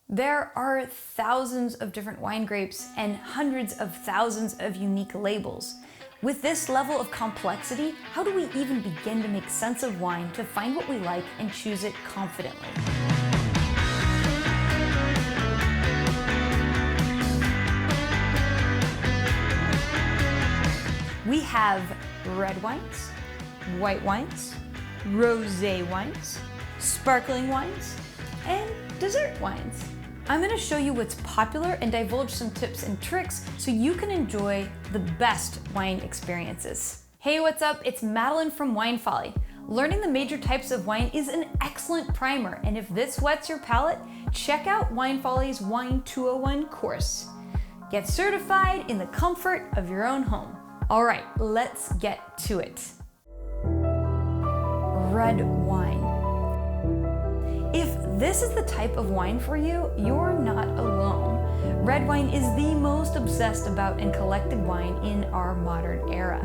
There are thousands of different wine grapes and hundreds of thousands of unique labels. With this level of complexity, how do we even begin to make sense of wine to find what we like and choose it confidently? We have red wines, white wines, rosé wines, sparkling wines, and dessert wines. I'm going to show you what's popular and divulge some tips and tricks so you can enjoy the best wine experiences. Hey, what's up? It's Madeline from Wine Folly. Learning the major types of wine is an excellent primer, and if this whets your palate, check out Wine Folly's Wine 201 course. Get certified in the comfort of your own home. All right, let's get to it. Red wine. If this is the type of wine for you, you're not alone. Red wine is the most obsessed about and collected wine in our modern era.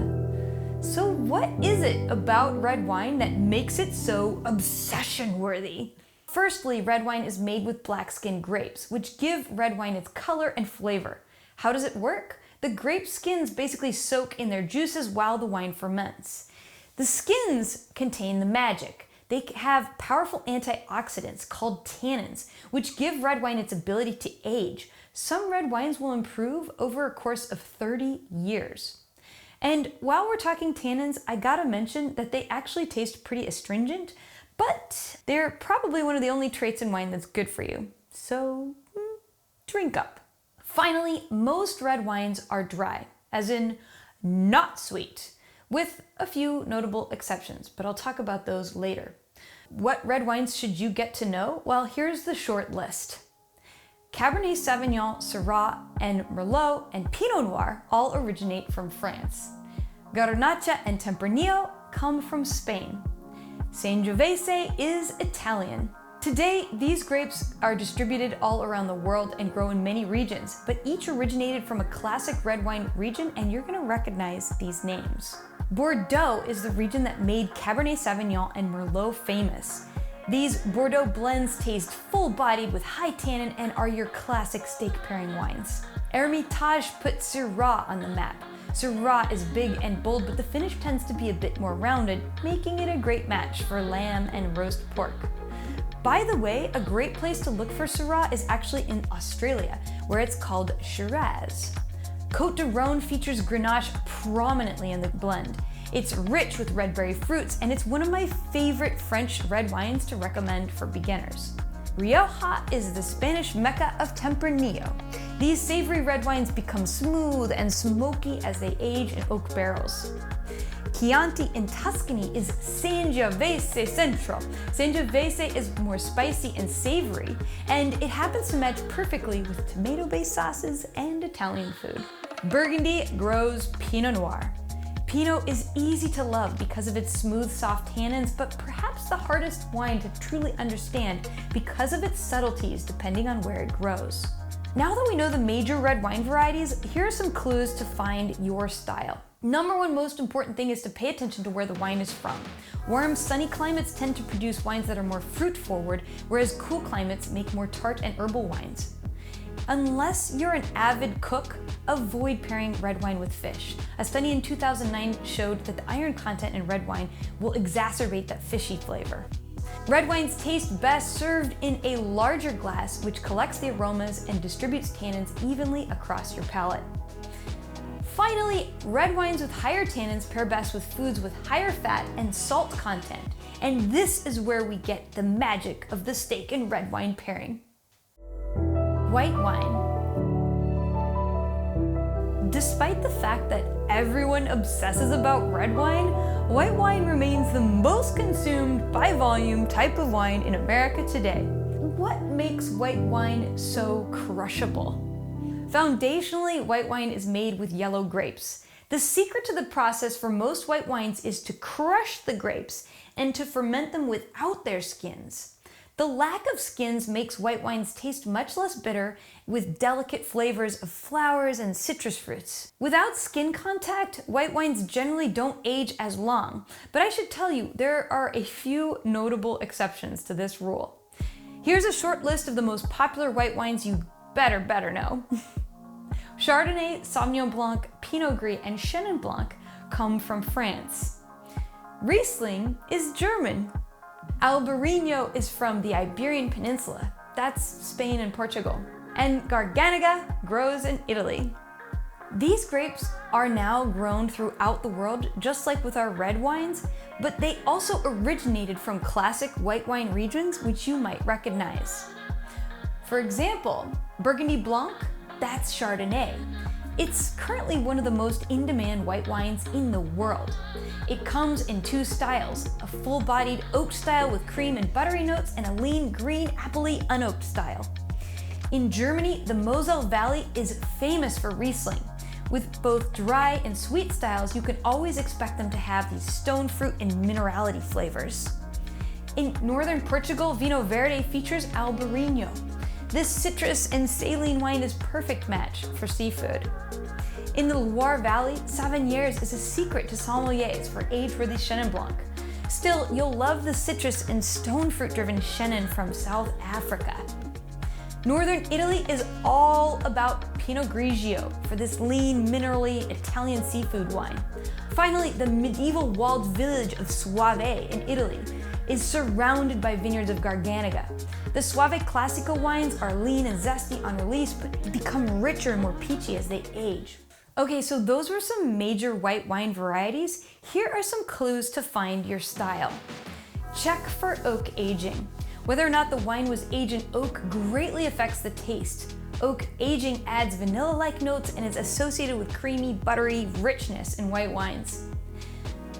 So what is it about red wine that makes it so obsession-worthy? Firstly, red wine is made with black-skinned grapes, which give red wine its color and flavor. How does it work? The grape skins basically soak in their juices while the wine ferments. The skins contain the magic. They have powerful antioxidants called tannins, which give red wine its ability to age. Some red wines will improve over a course of 30 years. And while we're talking tannins, I gotta mention that they actually taste pretty astringent, but they're probably one of the only traits in wine that's good for you. So, drink up. Finally, most red wines are dry, as in not sweet, with a few notable exceptions, but I'll talk about those later. What red wines should you get to know? Well, here's the short list. Cabernet Sauvignon, Syrah, and Merlot, and Pinot Noir all originate from France. Garnacha and Tempranillo come from Spain. Sangiovese is Italian. Today, these grapes are distributed all around the world and grow in many regions, but each originated from a classic red wine region, and you're gonna recognize these names. Bordeaux is the region that made Cabernet Sauvignon and Merlot famous. These Bordeaux blends taste full-bodied with high tannin and are your classic steak pairing wines. Hermitage put Syrah on the map. Syrah is big and bold, but the finish tends to be a bit more rounded, making it a great match for lamb and roast pork. By the way, a great place to look for Syrah is actually in Australia, where it's called Shiraz. Côte de Rhône features Grenache prominently in the blend. It's rich with red berry fruits, and it's one of my favorite French red wines to recommend for beginners. Rioja is the Spanish mecca of Tempranillo. These savory red wines become smooth and smoky as they age in oak barrels. Chianti in Tuscany is Sangiovese Central. Sangiovese is more spicy and savory, and it happens to match perfectly with tomato-based sauces and Italian food. Burgundy grows Pinot Noir. Pinot is easy to love because of its smooth, soft tannins, but perhaps the hardest wine to truly understand because of its subtleties depending on where it grows. Now that we know the major red wine varieties, here are some clues to find your style. Number one most important thing is to pay attention to where the wine is from. Warm, sunny climates tend to produce wines that are more fruit-forward, whereas cool climates make more tart and herbal wines. Unless you're an avid cook, avoid pairing red wine with fish. A study in 2009 showed that the iron content in red wine will exacerbate that fishy flavor. Red wines taste best served in a larger glass, which collects the aromas and distributes tannins evenly across your palate. Finally, red wines with higher tannins pair best with foods with higher fat and salt content. And this is where we get the magic of the steak and red wine pairing. White wine. Despite the fact that everyone obsesses about red wine, white wine remains the most consumed by volume type of wine in America today. What makes white wine so crushable? Foundationally, white wine is made with yellow grapes. The secret to the process for most white wines is to crush the grapes and to ferment them without their skins. The lack of skins makes white wines taste much less bitter, with delicate flavors of flowers and citrus fruits. Without skin contact, white wines generally don't age as long, but I should tell you, there are a few notable exceptions to this rule. Here's a short list of the most popular white wines you better know. Chardonnay, Sauvignon Blanc, Pinot Gris, and Chenin Blanc come from France. Riesling is German. Albarino is from the Iberian Peninsula. That's Spain and Portugal. And Garganega grows in Italy. These grapes are now grown throughout the world, just like with our red wines, but they also originated from classic white wine regions, which you might recognize. For example, Burgundy Blanc, that's Chardonnay. It's currently one of the most in-demand white wines in the world. It comes in two styles, a full-bodied oak style with cream and buttery notes, and a lean, green, appley, unoaked style. In Germany, the Moselle Valley is famous for Riesling. With both dry and sweet styles, you can always expect them to have these stone fruit and minerality flavors. In northern Portugal, Vinho Verde features Albarino. This citrus and saline wine is a perfect match for seafood. In the Loire Valley, Savennières is a secret to sommeliers for age-worthy Chenin Blanc. Still, you'll love the citrus and stone fruit-driven Chenin from South Africa. Northern Italy is all about Pinot Grigio for this lean, minerally Italian seafood wine. Finally, the medieval walled village of Soave in Italy is surrounded by vineyards of Garganega. The Soave Classico wines are lean and zesty on release, but become richer and more peachy as they age. Okay, so those were some major white wine varieties. Here are some clues to find your style. Check for oak aging. Whether or not the wine was aged in oak greatly affects the taste. Oak aging adds vanilla-like notes and is associated with creamy, buttery richness in white wines.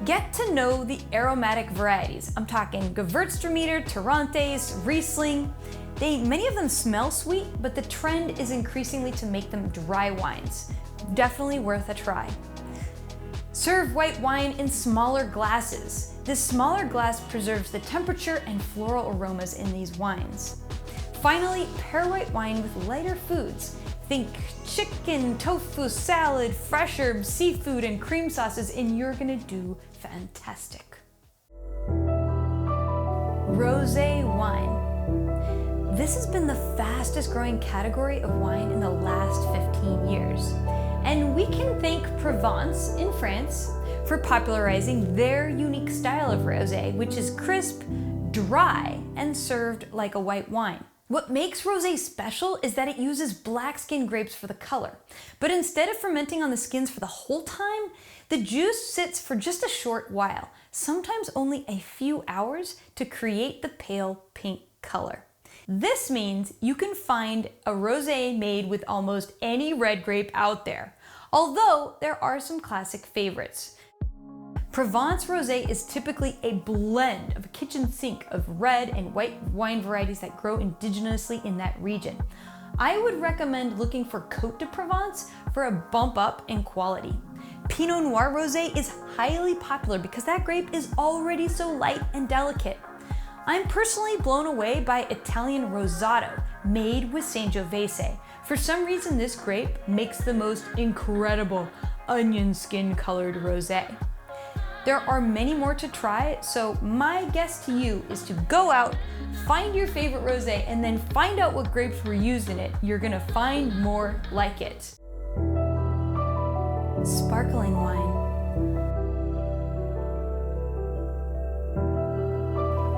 Get to know the aromatic varieties. I'm talking Gewürztraminer, Torrontés, Riesling. Many of them smell sweet, but the trend is increasingly to make them dry wines. Definitely worth a try. Serve white wine in smaller glasses. This smaller glass preserves the temperature and floral aromas in these wines. Finally, pair white wine with lighter foods. Think chicken, tofu, salad, fresh herbs, seafood, and cream sauces, and you're gonna do fantastic. Rosé wine. This has been the fastest growing category of wine in the last 15 years. And we can thank Provence in France for popularizing their unique style of rosé, which is crisp, dry, and served like a white wine. What makes rosé special is that it uses black skin grapes for the color. But instead of fermenting on the skins for the whole time, the juice sits for just a short while, sometimes only a few hours, to create the pale pink color. This means you can find a rosé made with almost any red grape out there, although there are some classic favorites. Provence Rosé is typically a blend of a kitchen sink of red and white wine varieties that grow indigenously in that region. I would recommend looking for Côte de Provence for a bump up in quality. Pinot Noir Rosé is highly popular because that grape is already so light and delicate. I'm personally blown away by Italian Rosato, made with Sangiovese. For some reason, this grape makes the most incredible onion skin colored rosé. There are many more to try, so my guess to you is to go out, find your favorite rosé, and then find out what grapes were used in it. You're gonna find more like it. Sparkling wine.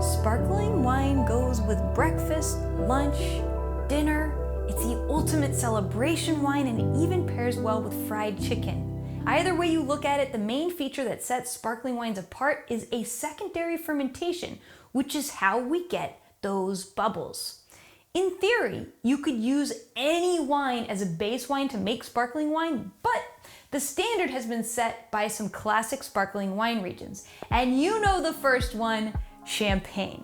Sparkling wine goes with breakfast, lunch, dinner. It's the ultimate celebration wine, and it even pairs well with fried chicken. Either way you look at it, the main feature that sets sparkling wines apart is a secondary fermentation, which is how we get those bubbles. In theory, you could use any wine as a base wine to make sparkling wine, but the standard has been set by some classic sparkling wine regions. And you know the first one, Champagne.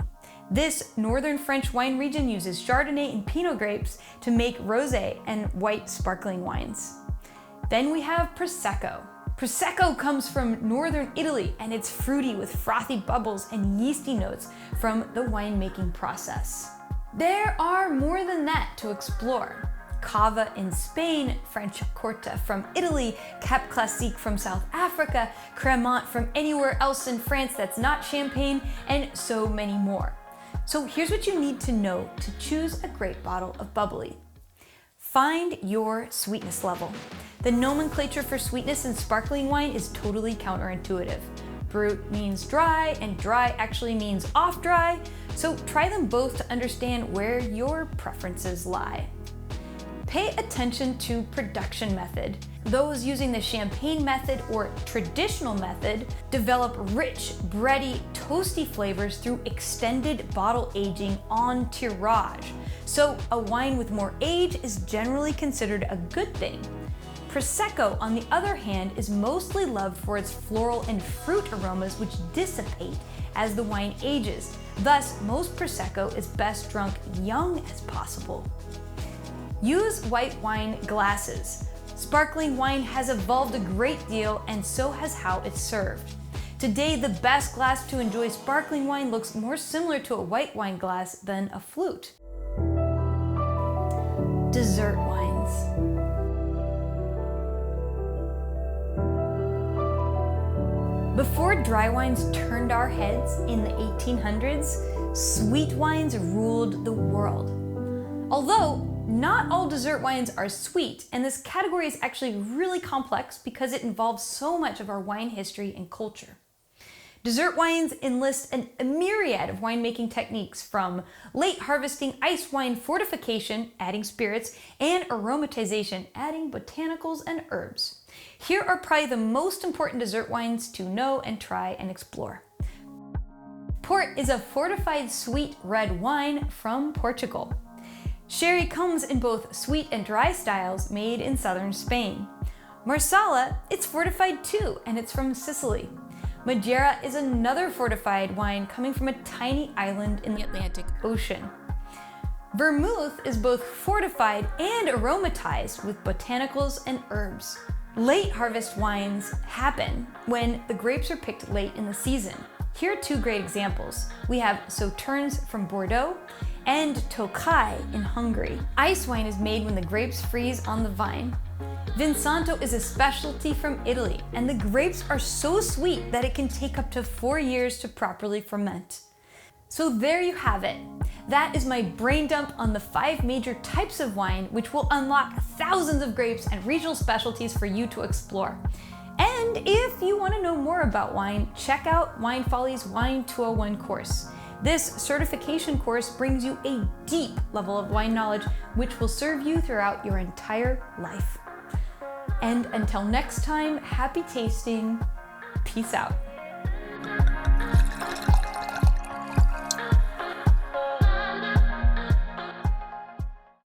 This northern French wine region uses Chardonnay and Pinot grapes to make rosé and white sparkling wines. Then we have Prosecco. Prosecco comes from northern Italy, and it's fruity with frothy bubbles and yeasty notes from the winemaking process. There are more than that to explore. Cava in Spain, French Corta from Italy, Cap Classique from South Africa, Cremant from anywhere else in France that's not Champagne, and so many more. So here's what you need to know to choose a great bottle of bubbly. Find your sweetness level. The nomenclature for sweetness in sparkling wine is totally counterintuitive. Brut means dry, and dry actually means off dry, so try them both to understand where your preferences lie. Pay attention to production method. Those using the champagne method or traditional method develop rich, bready, toasty flavors through extended bottle aging on tirage. So a wine with more age is generally considered a good thing. Prosecco, on the other hand, is mostly loved for its floral and fruit aromas which dissipate as the wine ages. Thus, most Prosecco is best drunk young as possible. Use white wine glasses. Sparkling wine has evolved a great deal, and so has how it's served. Today, the best glass to enjoy sparkling wine looks more similar to a white wine glass than a flute. Dessert wines. Before dry wines turned our heads in the 1800s, sweet wines ruled the world. Although not all dessert wines are sweet, and this category is actually really complex because it involves so much of our wine history and culture. Dessert wines enlist a myriad of winemaking techniques, from late harvesting ice wine fortification, adding spirits, and aromatization, adding botanicals and herbs. Here are probably the most important dessert wines to know and try and explore. Port is a fortified sweet red wine from Portugal. Sherry comes in both sweet and dry styles, made in southern Spain. Marsala, it's fortified too, and it's from Sicily. Madeira is another fortified wine coming from a tiny island in the Atlantic Ocean. Vermouth is both fortified and aromatized with botanicals and herbs. Late harvest wines happen when the grapes are picked late in the season. Here are two great examples. We have Sauternes from Bordeaux and Tokai in Hungary. Ice wine is made when the grapes freeze on the vine. Vinsanto is a specialty from Italy, and the grapes are so sweet that it can take up to 4 years to properly ferment. So there you have it. That is my brain dump on the 5 major types of wine, which will unlock thousands of grapes and regional specialties for you to explore. And if you want to know more about wine, check out Wine Folly's Wine 201 course. This certification course brings you a deep level of wine knowledge, which will serve you throughout your entire life. And until next time, happy tasting. Peace out.